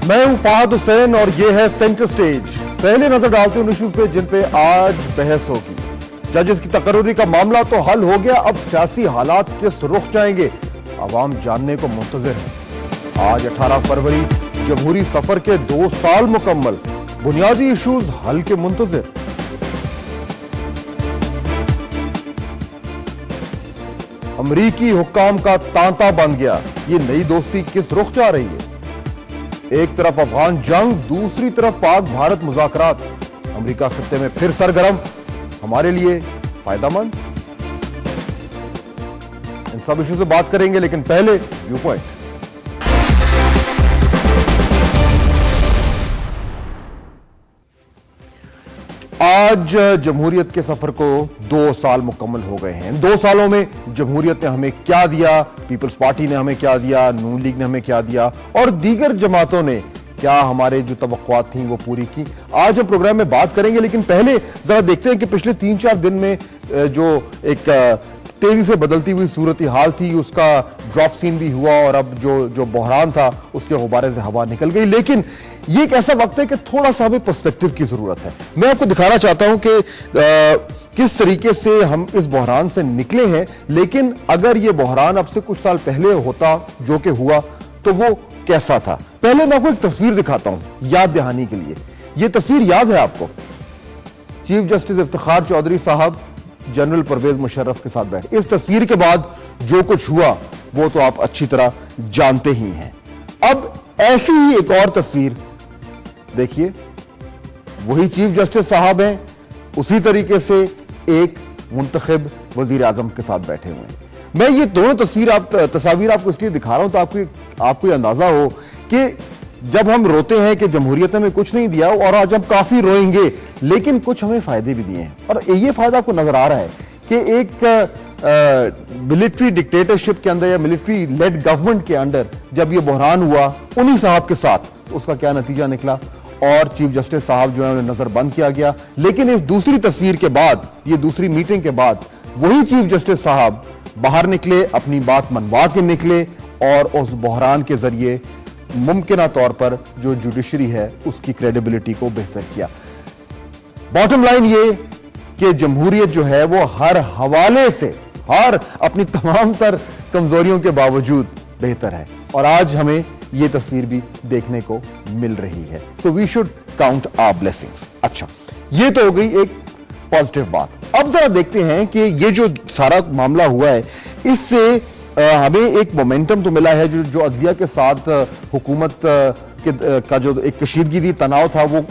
मैं हूं फाहद हुसैन और ये है सेंटर स्टेज। पहले नजर डालते हैं उन इश्यूज पे जिन पे आज बहस होगी। जजेस की तकर्री का मामला तो हल हो गया, अब सियासी हालात किस रुख जाएंगे आवाम जानने को मुंतजिर है। आज 18 फरवरी जमहूरी सफर के 2 साल मुकम्मल, बुनियादी इश्यूज हल के मुंतजिर। अमरीकी हुक्काम का तांता बन गया, ये नई दोस्ती किस रुख जा रही है। एक तरफ अफगान जंग, दूसरी तरफ पाक भारत मुज़ाकरात। अमेरिका खत्ते में फिर सरगर्म, हमारे लिए फायदेमंद। इन सब इश्यू से बात करेंगे, लेकिन पहले व्यू पॉइंट। आज जमहूरियत के सफर को 2 साल मुकम्मल हो गए हैं। 2 सालों में जमहूरियत ने हमें क्या दिया, पीपल्स पार्टी ने हमें क्या दिया, नून लीग ने हमें क्या दिया और दीगर जमातों ने क्या हमारे जो तवक्कुआत थी वो पूरी की। आज हम प्रोग्राम में बात करेंगे, लेकिन पहले जरा देखते हैं कि पिछले 3-4 दिन में जो एक तेजी से बदलती हुई सूरत हाल थी, उसका ड्रॉप सीन भी हुआ और अब जो बहरान था उसके गुब्बारे से हवा निकल गई। लेकिन ये एक ऐसा वक्त है कि थोड़ा सा हमें पर्सपेक्टिव की जरूरत है। मैं आपको दिखाना चाहता हूं कि किस तरीके से हम इस बहरान से निकले हैं, लेकिन अगर ये बहरान अब से कुछ साल पहले होता जो कि हुआ तो वो कैसा था। पहले मैं आपको एक तस्वीर दिखाता हूं याद दहानी के लिए। यह तस्वीर याद है आपको? चीफ जस्टिस इफ्तिखार चौधरी साहब जनरल परवेज मुशर्रफ के साथ बैठे। इस तस्वीर के बाद जो कुछ हुआ वो तो आप अच्छी तरह जानते ही हैं। अब ऐसी ही एक और तस्वीर देखिए, वही चीफ जस्टिस साहब हैं, उसी तरीके से एक मुंतखब वजीर आजम के साथ बैठे हुए हैं। मैं ये दोनों तस्वीर आपको इसलिए दिखा रहा हूं तो आपको ये अंदाजा हो कि जब हम रोते हैं कि जमहूरियत में कुछ नहीं दिया और आज हम काफी रोएंगे, लेकिन कुछ हमें फायदे भी दिए हैं। और ये फायदा आपको नजर आ रहा है कि एक मिलिट्री डिक्टेटरशिप के अंदर या मिलिट्री लेड गवर्नमेंट के अंदर जब ये बहरान हुआ उन्हीं साहब के साथ, उसका क्या नतीजा निकला और चीफ जस्टिस साहब जो है उन्हें नजर बंद किया गया। लेकिन इस दूसरी तस्वीर के बाद, ये दूसरी मीटिंग के बाद, वही चीफ जस्टिस साहब बाहर निकले, अपनी बात मनवा के निकले और उस बहरान के जरिए मुमकिन तौर पर जो जुडिशरी है उसकी क्रेडिबिलिटी को बेहतर किया। बॉटम लाइन ये कि जमहूरियत जो है वो हर हवाले से, हर अपनी तमाम तर कमजोरियों के बावजूद बेहतर है और आज हमें ये तस्वीर भी देखने को मिल रही है। So we should count our blessings. अच्छा, ये तो हो गई एक पॉजिटिव बात। अब जरा देखते हैं कि ये जो सारा मामला हुआ है इससे हमें एक मोमेंटम तो मिला है। जो अदलिया के साथ हुकूमत का जो एक कशीदगी थी, तनाव था, वो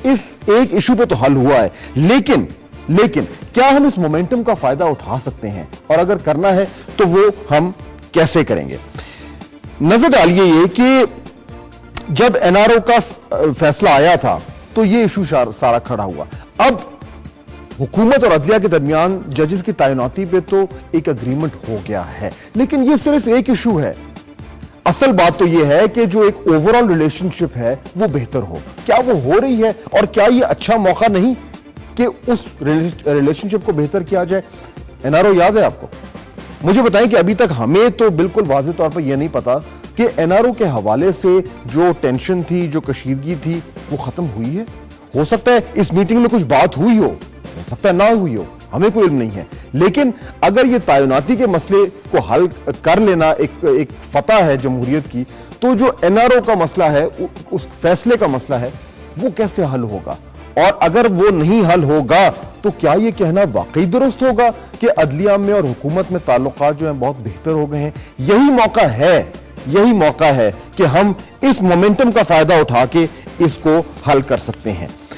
इस एक इशू पे तो हल हुआ है। लेकिन क्या हम इस मोमेंटम का फायदा उठा सकते हैं और अगर करना है तो वो हम कैसे करेंगे? नजर डालिए ये कि जब एनआरओ का फैसला आया था तो ये इशू सारा खड़ा हुआ। अब हुकूमत और अदलिया के दरमियान जजेस की तैनाती पे तो एक अग्रीमेंट हो गया है, लेकिन ये सिर्फ एक इशू है। असल बात तो ये है कि जो एक ओवरऑल रिलेशनशिप है वो बेहतर हो। क्या वो हो रही है और क्या ये अच्छा मौका नहीं कि उस रिलेशनशिप को बेहतर किया जाए? एनआरओ याद है आपको? मुझे बताएं कि अभी तक हमें तो बिल्कुल वाज़ेह तौर पर यह नहीं पता कि एनआरओ के हवाले से जो टेंशन थी, जो कशीदगी थी, वो खत्म हुई है। हो सकता है इस मीटिंग में कुछ बात हुई हो सकता है ना हुई हो, हमें कोई इल्म नहीं है। लेकिन अगर ये तैनाती के मसले को हल कर लेना एक फतह है जमहूरियत की, तो जो एनआरओ का मसला है, उस फैसले का मसला है, वो कैसे हल होगा? और अगर वो नहीं हल होगा तो क्या ये कहना वाकई दुरुस्त होगा कि अदलिया में और हुकूमत में ताल्लुकात जो हैं बहुत बेहतर हो गए हैं? यही मौका है कि हम इस मोमेंटम का फायदा उठा के इसको हल कर सकते हैं।